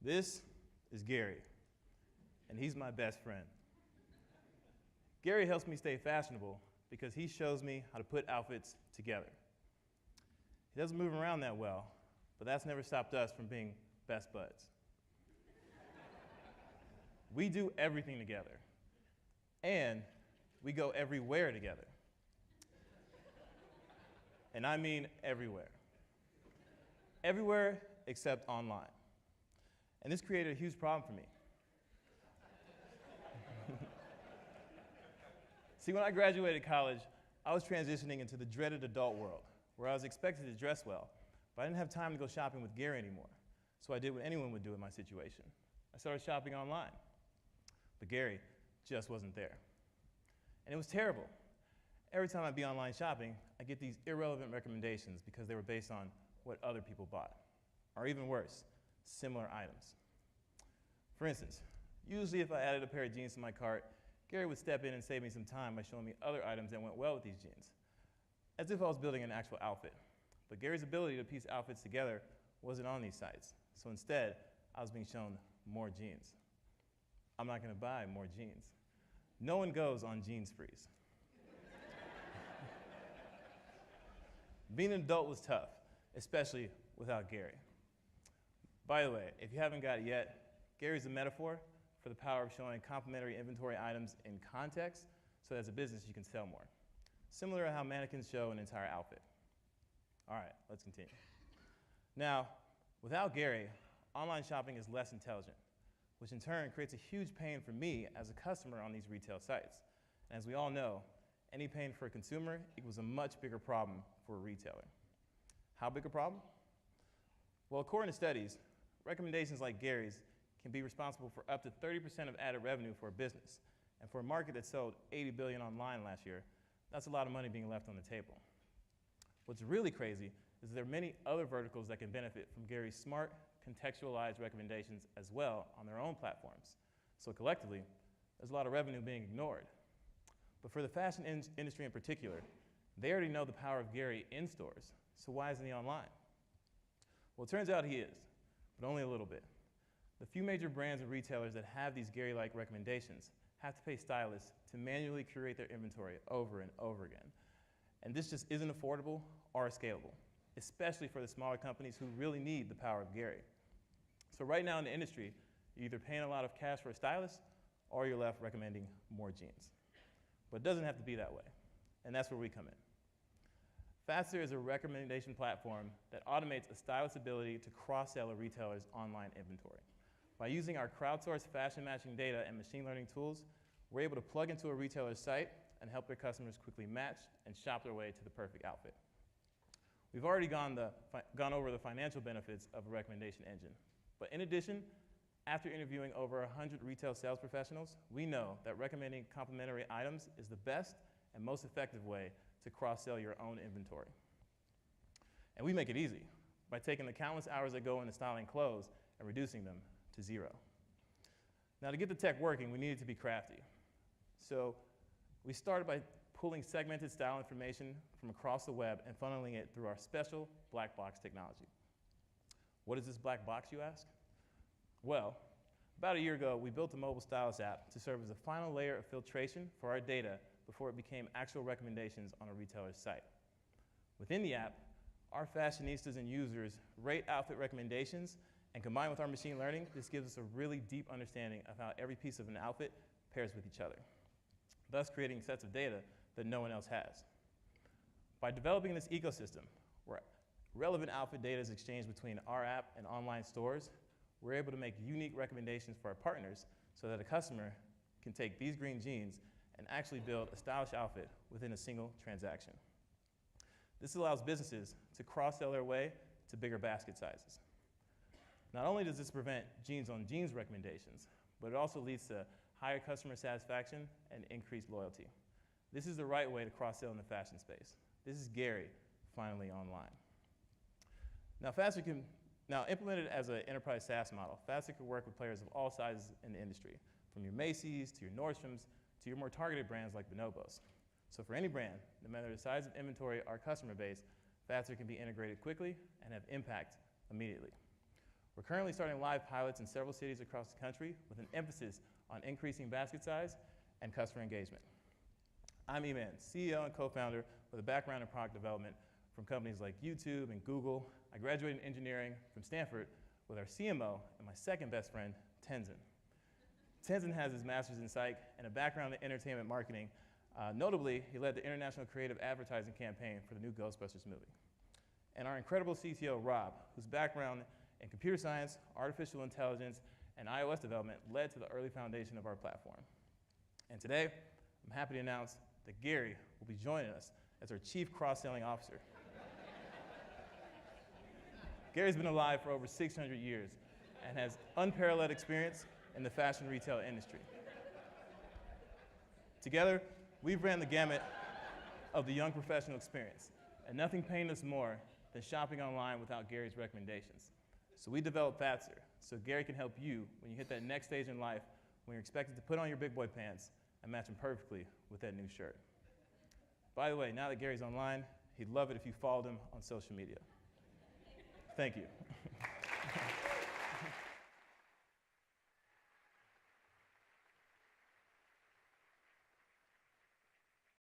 This is Gary, and he's my best friend. Gary helps me stay fashionable because he shows me how to put outfits together. He doesn't move around that well, but that's never stopped us from being best buds. We do everything together, and we go everywhere together. And I mean everywhere. Everywhere except online. And this created a huge problem for me. See, when I graduated college, I was transitioning into the dreaded adult world, where I was expected to dress well, but I didn't have time to go shopping with Gary anymore. So I did what anyone would do in my situation. I started shopping online. But Gary just wasn't there. And it was terrible. Every time I'd be online shopping, I'd get these irrelevant recommendations because they were based on what other people bought. Or even worse, similar items. For instance, usually if I added a pair of jeans to my cart, Gary would step in and save me some time by showing me other items that went well with these jeans, as if I was building an actual outfit. But Gary's ability to piece outfits together wasn't on these sites, so instead, I was being shown more jeans. I'm not going to buy more jeans. No one goes on jean sprees. Being an adult was tough, especially without Gary. By the way, if you haven't got it yet, Gary's a metaphor for the power of showing complementary inventory items in context so that as a business you can sell more. Similar to how mannequins show an entire outfit. All right, let's continue. Now, without Gary, online shopping is less intelligent, which in turn creates a huge pain for me as a customer on these retail sites. And as we all know, any pain for a consumer equals a much bigger problem for a retailer. How big a problem? Well, according to studies, recommendations like Gary's can be responsible for up to 30% of added revenue for a business. And for a market that sold $80 billion online last year, that's a lot of money being left on the table. What's really crazy is there are many other verticals that can benefit from Gary's smart, contextualized recommendations as well on their own platforms. So collectively, there's a lot of revenue being ignored. But for the fashion industry in particular, they already know the power of Gary in stores, so why isn't he online? Well, it turns out he is, but only a little bit. The few major brands and retailers that have these Gary-like recommendations have to pay stylists to manually curate their inventory over and over again. And this just isn't affordable or scalable, especially for the smaller companies who really need the power of Gary. So right now in the industry, you're either paying a lot of cash for a stylist or you're left recommending more jeans. But it doesn't have to be that way, and that's where we come in. Fadstir is a recommendation platform that automates a stylist's ability to cross-sell a retailer's online inventory. By using our crowdsourced fashion matching data and machine learning tools, we're able to plug into a retailer's site and help their customers quickly match and shop their way to the perfect outfit. We've already gone over the financial benefits of a recommendation engine. But in addition, after interviewing over 100 retail sales professionals, we know that recommending complementary items is the best and most effective way to cross-sell your own inventory. And we make it easy by taking the countless hours that go into styling clothes and reducing them to zero. Now, to get the tech working, we needed to be crafty. So we started by pulling segmented style information from across the web and funneling it through our special black box technology. What is this black box, you ask? Well, about a year ago, we built a mobile stylist app to serve as a final layer of filtration for our data before it became actual recommendations on a retailer's site. Within the app, our fashionistas and users rate outfit recommendations, and combined with our machine learning, this gives us a really deep understanding of how every piece of an outfit pairs with each other, thus creating sets of data that no one else has. By developing this ecosystem, where relevant outfit data is exchanged between our app and online stores, we're able to make unique recommendations for our partners so that a customer can take these green jeans and actually build a stylish outfit within a single transaction. This allows businesses to cross-sell their way to bigger basket sizes. Not only does this prevent jeans on jeans recommendations, but it also leads to higher customer satisfaction and increased loyalty. This is the right way to cross-sell in the fashion space. This is Gary finally online. Now, implemented as an enterprise SaaS model, Fadstir can work with players of all sizes in the industry, from your Macy's to your Nordstroms to your more targeted brands like Bonobos. So for any brand, no matter the size of inventory or customer base, Fadstir can be integrated quickly and have impact immediately. We're currently starting live pilots in several cities across the country with an emphasis on increasing basket size and customer engagement. I'm Eman, CEO and co-founder with a background in product development from companies like YouTube and Google. I graduated in engineering from Stanford with our CMO and my second best friend, Tenzin. Tenzin has his master's in psych and a background in entertainment marketing. Notably, he led the international creative advertising campaign for the new Ghostbusters movie. And our incredible CTO, Rob, whose background in computer science, artificial intelligence, and iOS development led to the early foundation of our platform. And today, I'm happy to announce that Gary will be joining us as our Chief Cross-Selling Officer. Gary's been alive for over 600 years and has unparalleled experience in the fashion retail industry. Together, we've ran the gamut of the young professional experience, and nothing pained us more than shopping online without Gary's recommendations. So we developed Fadstir, so Gary can help you when you hit that next stage in life when you're expected to put on your big boy pants and match them perfectly with that new shirt. By the way, now that Gary's online, he'd love it if you followed him on social media. Thank you.